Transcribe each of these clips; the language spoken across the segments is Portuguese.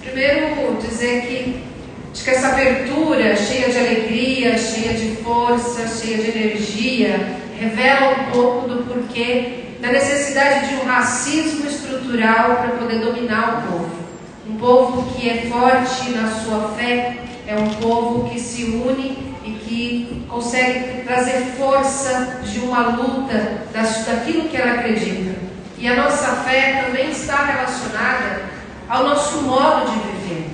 Primeiro, dizer que acho que essa abertura cheia de alegria, cheia de força, cheia de energia, revela um pouco do porquê da necessidade de um racismo estrutural para poder dominar o povo. Um povo que é forte na sua fé, é um povo que se une e que consegue trazer força de uma luta daquilo que ela acredita. E a nossa fé também está relacionada ao nosso modo de viver.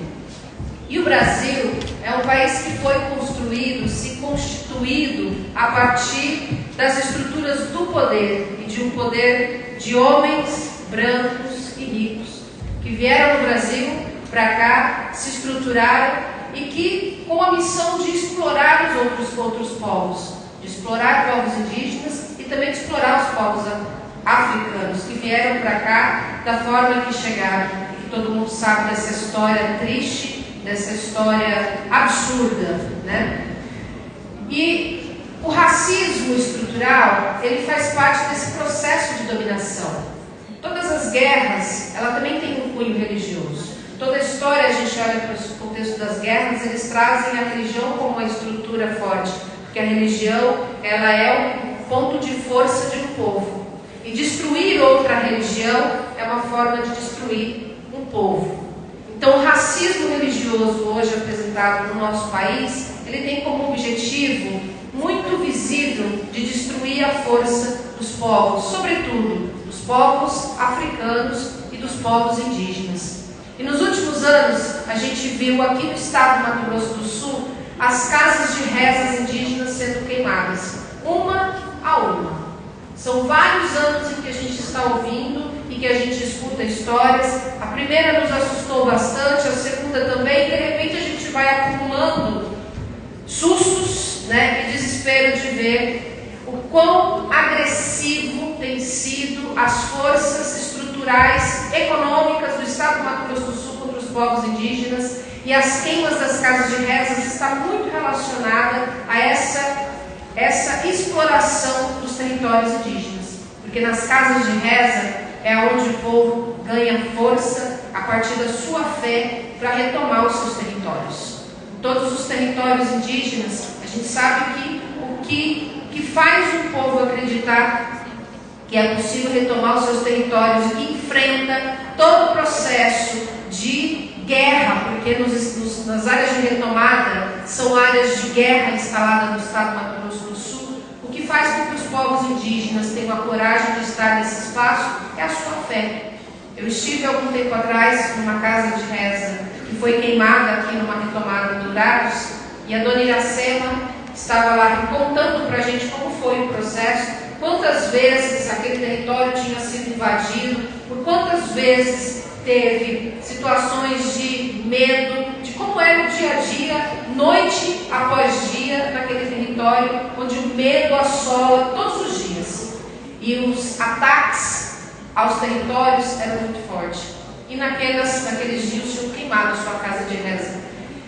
E o Brasil é um país que foi construído, se constituído a partir das estruturas do poder e de um poder de homens brancos e ricos que vieram no Brasil para cá, se estruturaram e que com a missão de explorar os outros povos, de explorar povos indígenas e também de explorar os povos africanos que vieram para cá da forma que chegaram. E todo mundo sabe dessa história triste, dessa história absurda, né? E o racismo estrutural, ele faz parte desse processo de dominação. Todas as guerras, ela também tem um cunho religioso. Toda a história, a gente olha para o contexto das guerras, eles trazem a religião como uma estrutura forte, porque a religião, ela é o ponto de força de um povo. E destruir outra religião é uma forma de destruir um povo. Então, o racismo religioso hoje apresentado no nosso país, ele tem como objetivo muito visível de destruir a força dos povos, sobretudo dos povos africanos e dos povos indígenas. E nos últimos anos, a gente viu aqui no estado do Mato Grosso do Sul as casas de rezas indígenas sendo queimadas, uma a uma. São vários anos em que a gente está ouvindo e que a gente escuta histórias. A primeira nos assustou bastante, a segunda também, e de repente a gente vai acumulando sustos, né, e desespero de ver o quão agressivo tem sido as forças estruturais econômicas do estado do Mato Grosso do Sul contra os povos indígenas, e as queimas das casas de rezas está muito relacionada a essa exploração dos territórios indígenas, porque nas casas de reza é onde o povo ganha força a partir da sua fé para retomar os seus territórios. Em todos os territórios indígenas, a gente sabe que o que faz um povo acreditar que é possível retomar os seus territórios e que enfrenta todo o processo de guerra, porque nas áreas de retomada são áreas de guerra instaladas no estado do Mato Grosso do Sul. O que faz com que os povos indígenas tenham a coragem de estar nesse espaço é a sua fé. Eu estive algum tempo atrás numa casa de reza que foi queimada aqui numa retomada do Dourados, e a dona Iracema estava lá contando para a gente como foi o processo, quantas vezes aquele território tinha sido invadido, por quantas vezes teve situações de medo, de como era o dia a dia, noite após dia, naquele território onde o medo assola todos os dias. E os ataques aos territórios eram muito fortes. E naqueles dias tinham queimado a sua casa de reza.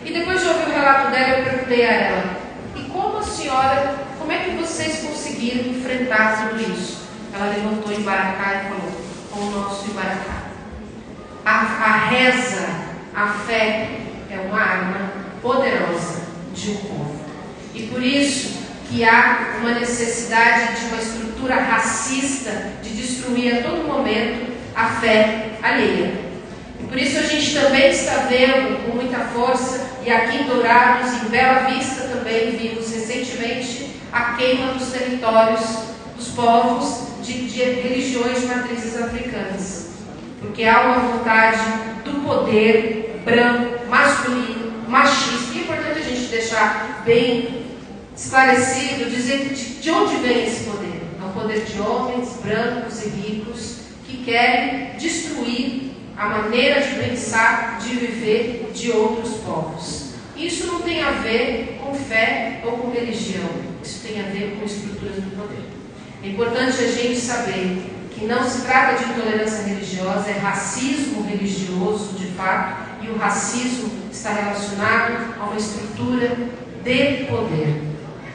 E depois de ouvir o relato dela, eu perguntei a ela: e como é que vocês conseguiram enfrentar tudo isso? Ela levantou em Ibaracá e falou: com o nosso Ibaracá. A reza, a fé, é uma arma poderosa de um povo. E por isso que há uma necessidade de uma estrutura racista de destruir a todo momento a fé alheia. E por isso a gente também está vendo com muita força, e aqui em Dourados, em Bela Vista também vimos recentemente a queima dos territórios dos povos de religiões de matrizes africanas. Porque há uma vontade do poder branco, masculino, machista. E é importante a gente deixar bem esclarecido, dizer de onde vem esse poder. É um poder de homens brancos e ricos que querem destruir a maneira de pensar, de viver de outros povos. Isso não tem a ver com fé ou com religião. Isso tem a ver com estruturas do poder. É importante a gente saber que não se trata de intolerância religiosa, é racismo religioso de fato, e o racismo está relacionado a uma estrutura de poder.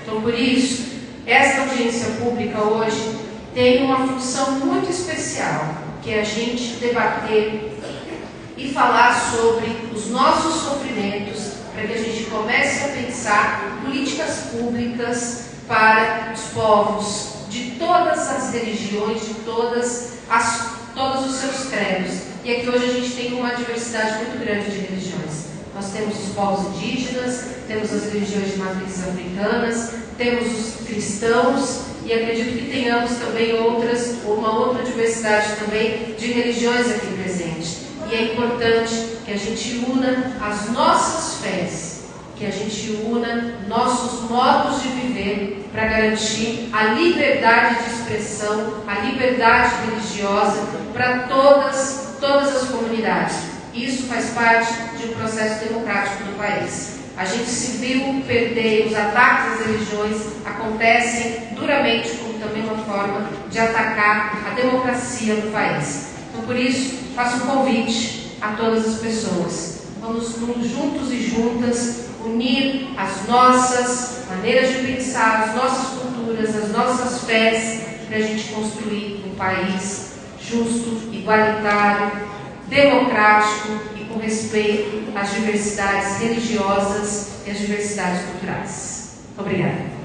Então, por isso, esta audiência pública hoje tem uma função muito especial, que é a gente debater e falar sobre os nossos sofrimentos, para que a gente comece a pensar políticas públicas para os povos de todas as religiões, de todos os seus credos. E aqui hoje a gente tem uma diversidade muito grande de religiões. Nós temos os povos indígenas, temos as religiões de matrizes africanas, temos os cristãos, e acredito que tenhamos também uma outra diversidade também de religiões aqui presente. E é importante que a gente una as nossas fés, que a gente una nossos modos de viver para garantir a liberdade de expressão, a liberdade religiosa para todas as comunidades. Isso faz parte de um processo democrático do país. A gente se viu perder, os ataques às religiões acontecem duramente como também uma forma de atacar a democracia no país. Então, por isso, faço um convite a todas as pessoas. Vamos juntos e juntas unir as nossas maneiras de pensar, as nossas culturas, as nossas fés, para a gente construir um país justo, igualitário, democrático e com respeito às diversidades religiosas e às diversidades culturais. Obrigada.